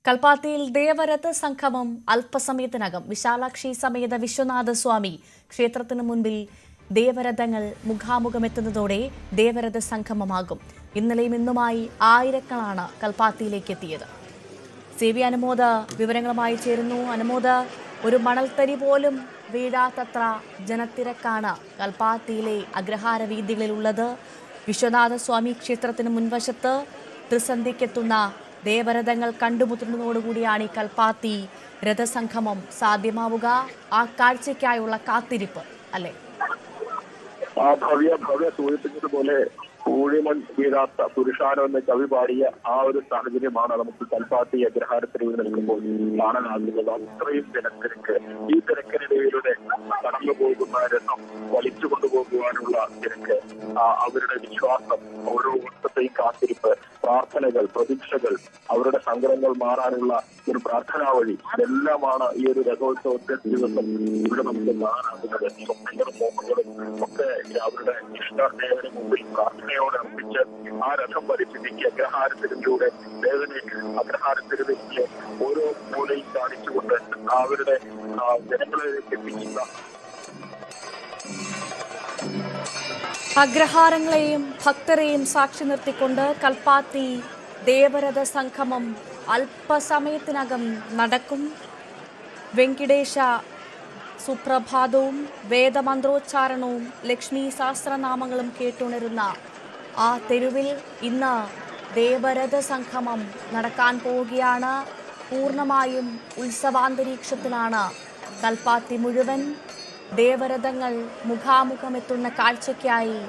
കൽപ്പാത്തിയിൽ ദേവരഥ സംഗമം അല്പസമയത്തിനകം. വിശാലാക്ഷി സമേത വിശ്വനാഥസ്വാമി ക്ഷേത്രത്തിന് മുൻപിൽ ദേവരഥങ്ങൾ മുഖാമുഖമെത്തുന്നതോടെ ദേവരഥ സംഗമമാകും. ഇന്നലെയും ഇന്നുമായി ആയിരങ്ങളാണ് കൽപ്പാത്തിയിലേക്ക് എത്തിയത്. സി.വി. അനുമോദ് വിവരങ്ങളുമായി ചേരുന്നു. അനുമോദ്, ഒരു മണൽത്തരി പോലും വീഴാത്തത്ര ജനത്തിരക്കാണ് കൽപ്പാത്തിയിലെ അഗ്രഹാര വീഥികളിലുള്ളത്. വിശ്വനാഥസ്വാമി ക്ഷേത്രത്തിന് മുൻവശത്ത് ത്രിസന്ധിക്കെത്തുന്ന ദേവരഥങ്ങൾ കണ്ടുമുട്ടുന്നതോടുകൂടിയാണ് ഈ കൽപ്പാത്തി രഥസംഗമം സാധ്യമാവുക. ആ കാഴ്ചയ്ക്കായുള്ള കാത്തിരിപ്പ് അല്ലേ? ഭവ്യ സൂചിപ്പിച്ചതുപോലെ ഊഴിമൺ വീഴാത്ത പുരുഷാരം എന്ന കവി പാടിയ ആ ഒരു സാഹചര്യമാണ് നമുക്ക് കൽപ്പാത്തി അഗ്രഹാരത്തിൽ നിൽക്കുമ്പോൾ കാണാനാകുന്നത്. അത്രയും തിരക്ക്, ഈ തിരക്കിനിടയിലൂടെ കടന്നു പോകുന്ന രസം വലിച്ചു കൊണ്ടുപോകുവാനുള്ള തിരക്ക്, അവരുടെ വിശ്വാസം, ഓരോ വർഷത്തെയും കാത്തിരിപ്പ്, പ്രാർത്ഥനകൾ, പ്രതീക്ഷകൾ, അവരുടെ സങ്കടങ്ങൾ മാറാനുള്ള ഒരു പ്രാർത്ഥനാ വഴി, ഇതെല്ലാമാണ് ഈ ഒരു രഥോത്സവത്തെ ദിവസം ഇവിടെ നമുക്ക് കാണാനാകുന്നത്. സ്വപ്നങ്ങളും മോഹങ്ങളും ഒക്കെ അവരുടെ ഇഷ്ടദേവന് മുമ്പിൽ പ്രാർത്ഥനയോടെ അർപ്പിച്ച് ആ രഥം പരിസ്ഥിതിക്ക് അഗ്രഹാരത്തിലൂടെ ദേവനേക്ക് അഗ്രഹാരത്തിലേക്ക് ഓരോ മൂലയും കാണിച്ചുകൊണ്ട് അവരുടെ ജനങ്ങളിലേക്ക് എത്തിക്കുന്ന അഗ്രഹാരങ്ങളെയും ഭക്തരെയും സാക്ഷി നിർത്തിക്കൊണ്ട് കൽപ്പാത്തി ദേവരഥ സംഗമം അല്പസമയത്തിനകം നടക്കും. വെങ്കിടേശ സുപ്രഭാതവും വേദമന്ത്രോച്ചാരണവും ലക്ഷ്മി സഹസ്രനാമങ്ങളും കേട്ടുണരുന്ന ആ തെരുവിൽ ഇന്ന് ദേവരഥ സംഗമം നടക്കാൻ പോവുകയാണ്. പൂർണ്ണമായും ഉത്സവാന്തരീക്ഷത്തിലാണ് കൽപ്പാത്തി മുഴുവൻ. ദേവരഥങ്ങൾ മുഖാമുഖമെത്തുന്ന കാഴ്ചയ്ക്കായി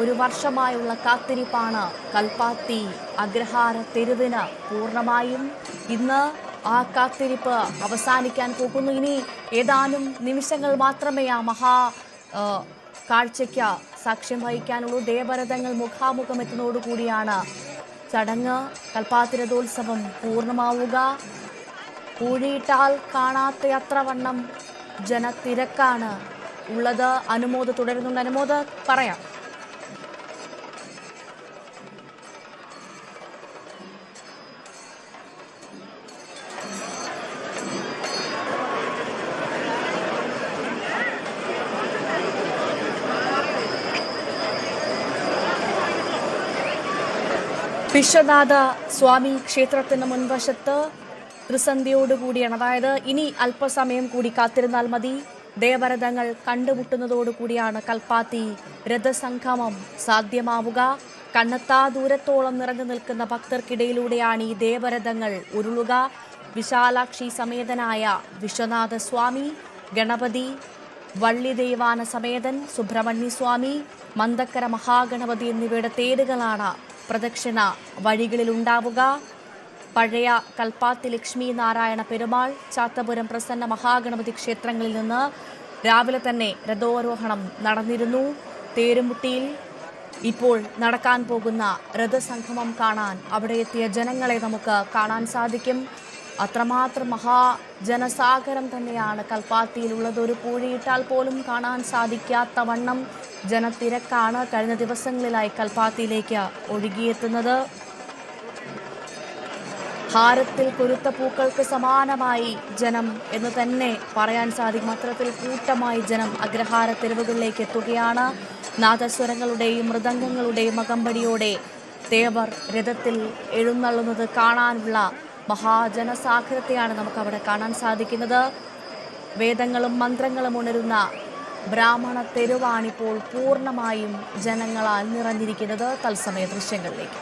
ഒരു വർഷമായുള്ള കാത്തിരിപ്പാണ് കൽപ്പാത്തി അഗ്രഹാര തെരുവിന്. പൂർണ്ണമായും ഇന്ന് ആ കാത്തിരിപ്പ് അവസാനിക്കാൻ പോകുന്നു. ഇനി ഏതാനും നിമിഷങ്ങൾ മാത്രമേ ആ കാഴ്ചയ്ക്ക് സാക്ഷ്യം വഹിക്കാനുള്ളൂ. ദേവരഥങ്ങൾ മുഖാമുഖമെത്തുന്നതോടുകൂടിയാണ് ചടങ്ങ്, കൽപ്പാത്തി രഥോത്സവം പൂർണ്ണമാവുക. പൂഴിയിട്ടാൽ കാണാത്തയത്ര വണ്ണം ജനത്തിരക്കാണ് ഉള്ളത്. അനുമോദ് തുടരുന്നുണ്ട്. അനുമോദ്, പറയാം. വിശ്വനാഥ സ്വാമി ക്ഷേത്രത്തിന് മുൻവശത്ത് ത്രിസന്ധിയോടുകൂടിയാണ്, അതായത് ഇനി അല്പസമയം കൂടി കാത്തിരുന്നാൽ മതി. ദേവരഥങ്ങൾ കണ്ടുമുട്ടുന്നതോടുകൂടിയാണ് കൽപ്പാത്തി രഥസംഗമം സാധ്യമാവുക. കണ്ണെത്താ ദൂരത്തോളം നിറഞ്ഞു നിൽക്കുന്ന ഭക്തർക്കിടയിലൂടെയാണ് ഈ ദേവരഥങ്ങൾ ഉരുളുക. വിശാലാക്ഷി സമേതനായ വിശ്വനാഥ സ്വാമി, ഗണപതി, വള്ളി ദൈവാന സമേതൻ, സുബ്രഹ്മണ്യസ്വാമി, മന്ദക്കര മഹാഗണപതി എന്നിവയുടെ തേരുകളാണ് പ്രദക്ഷിണ വഴികളിലുണ്ടാവുക. പഴയ കൽപ്പാത്തി ലക്ഷ്മി നാരായണ പെരുമാൾ, ചാത്തപുരം പ്രസന്ന മഹാഗണപതി ക്ഷേത്രങ്ങളിൽ നിന്ന് രാവിലെ തന്നെ രഥോരോഹണം നടന്നിരുന്നു. തേരുമുട്ടിയിൽ ഇപ്പോൾ നടക്കാൻ പോകുന്ന രഥസംഗമം കാണാൻ അവിടെ എത്തിയ ജനങ്ങളെ നമുക്ക് കാണാൻ സാധിക്കും. അത്രമാത്രം മഹാജനസാഗരം തന്നെയാണ് കൽപ്പാത്തിയിലുള്ളത്. ഒരു പൂഴിയിട്ടാൽ പോലും കാണാൻ സാധിക്കാത്ത വണ്ണം ജനത്തിരക്കാണ് കഴിഞ്ഞ ദിവസങ്ങളിലായി കൽപ്പാത്തിയിലേക്ക് ഒഴുകിയെത്തുന്നത്. ഹാരത്തിൽ കൊരുത്ത പൂക്കൾക്ക് സമാനമായി ജനം എന്ന് തന്നെ പറയാൻ സാധിക്കും. അത്തരത്തിൽ കൂട്ടമായി ജനം അഗ്രഹാര തെരുവുകളിലേക്ക് എത്തുകയാണ്. നാദസ്വരങ്ങളുടെയും മൃദംഗങ്ങളുടെയും അകമ്പടിയോടെ ദേവർ രഥത്തിൽ എഴുന്നള്ളുന്നത് കാണാനുള്ള മഹാജനസാഗരത്തെയാണ് നമുക്കവിടെ കാണാൻ സാധിക്കുന്നത്. വേദങ്ങളും മന്ത്രങ്ങളും ഉണരുന്ന ബ്രാഹ്മണ തെരുവാണിപ്പോൾ പൂർണ്ണമായും ജനങ്ങളാൽ നിറഞ്ഞിരിക്കുന്നത്. തത്സമയ ദൃശ്യങ്ങളിലേക്ക്.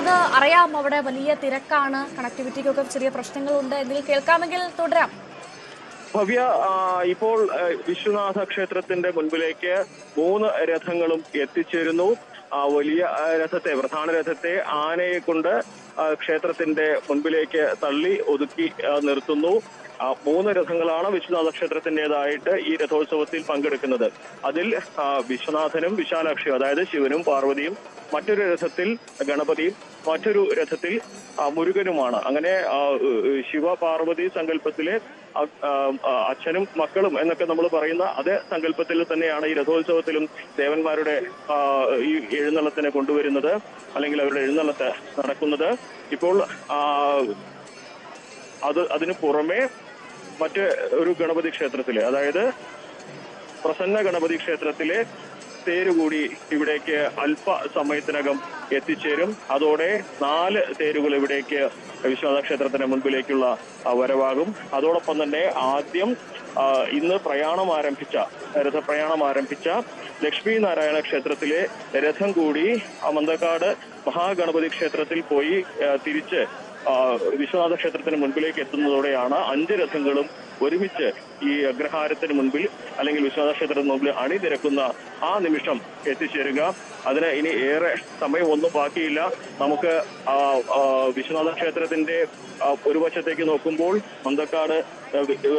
മുഹമ്മദ്, അറിയാം അവിടെ വലിയ തിരക്കാണ്, കണക്ടിവിറ്റിക്കൊക്കെ ചെറിയ പ്രശ്നങ്ങളുണ്ട്. എന്തെങ്കിലും കേൾക്കാമെങ്കിൽ തുടരാം. ഭവ്യ, ഇപ്പോൾ വിശ്വനാഥ ക്ഷേത്രത്തിന്റെ മുൻപിലേക്ക് 3 രഥങ്ങളും എത്തിച്ചേരുന്നു. വലിയ രഥത്തെ, പ്രധാന രഥത്തെ ആനയെ കൊണ്ട് ക്ഷേത്രത്തിന്റെ മുൻപിലേക്ക് തള്ളി ഒതുക്കി നിർത്തുന്നു. 3 രഥങ്ങളാണ് വിശ്വനാഥ ക്ഷേത്രത്തിൻ്റെതായിട്ട് ഈ രഥോത്സവത്തിൽ പങ്കെടുക്കുന്നത്. അതിൽ വിശ്വനാഥനും വിശാലാക്ഷിയും, അതായത് ശിവനും പാർവതിയും, മറ്റൊരു രഥത്തിൽ ഗണപതിയും, മറ്റൊരു രഥത്തിൽ മുരുകനുമാണ്. അങ്ങനെ ശിവ പാർവതി സങ്കല്പത്തിലെ അച്ഛനും മക്കളും എന്നൊക്കെ നമ്മൾ പറയുന്ന അതേ സങ്കല്പത്തിൽ തന്നെയാണ് ഈ രഥോത്സവത്തിലും ദേവന്മാരുടെ ഈ എഴുന്നള്ളത്തിനെ കൊണ്ടുവരുന്നത്, അല്ലെങ്കിൽ അവരുടെ എഴുന്നള്ളത്ത് നടക്കുന്നത്. ഇപ്പോൾ അതിനു പുറമെ മറ്റ് ഒരു ഗണപതി ക്ഷേത്രത്തില്, അതായത് പ്രസന്ന ഗണപതി ക്ഷേത്രത്തിലെ തേരുകൂടി ഇവിടേക്ക് അല്പസമയത്തിനകം എത്തിച്ചേരും. അതോടെ 4 തേരുകൾ ഇവിടേക്ക് വിശ്വനാഥ ക്ഷേത്രത്തിന് മുൻപിലേക്കുള്ള വരവാകും. അതോടൊപ്പം തന്നെ ആദ്യം ഇന്ന് രഥപ്രയാണം ആരംഭിച്ച ലക്ഷ്മി നാരായണ ക്ഷേത്രത്തിലെ രഥം കൂടി മന്തക്കാട് മഹാഗണപതി ക്ഷേത്രത്തിൽ പോയി തിരിച്ച് വിശ്വനാഥ ക്ഷേത്രത്തിന് മുൻപിലേക്ക് എത്തുന്നതോടെയാണ് 5 രഥങ്ങളും ഒരുമിച്ച് ഈ അഗ്രഹാരത്തിന് മുൻപിൽ, അല്ലെങ്കിൽ വിശ്വനാഥ ക്ഷേത്രത്തിന് മുൻപിൽ അണിനിരക്കുന്ന ആ നിമിഷം എത്തിച്ചേരുക. അതിന് ഇനി ഏറെ സമയമൊന്നും ബാക്കിയില്ല. നമുക്ക് വിശ്വനാഥ ക്ഷേത്രത്തിന്റെ ഒരു വശത്തേക്ക് നോക്കുമ്പോൾ മന്തക്കാട്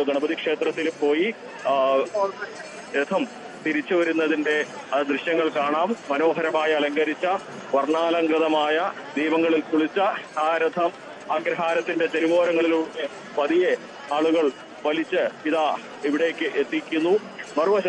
ഗണപതി ക്ഷേത്രത്തിൽ പോയി രഥം തിരിച്ചു വരുന്നതിന്റെ ദൃശ്യങ്ങൾ കാണാം. മനോഹരമായി അലങ്കരിച്ച, വർണ്ണാലങ്കൃതമായ ദീപങ്ങളിൽ കുളിച്ച ആ രഥം അഗ്രഹാരത്തിന്റെ തെരുവോരങ്ങളിലൂടെ പതിയെ ആളുകൾ വലിച്ച് ഇതാ ഇവിടേക്ക് എത്തിക്കുന്നു. മറുവശത്ത്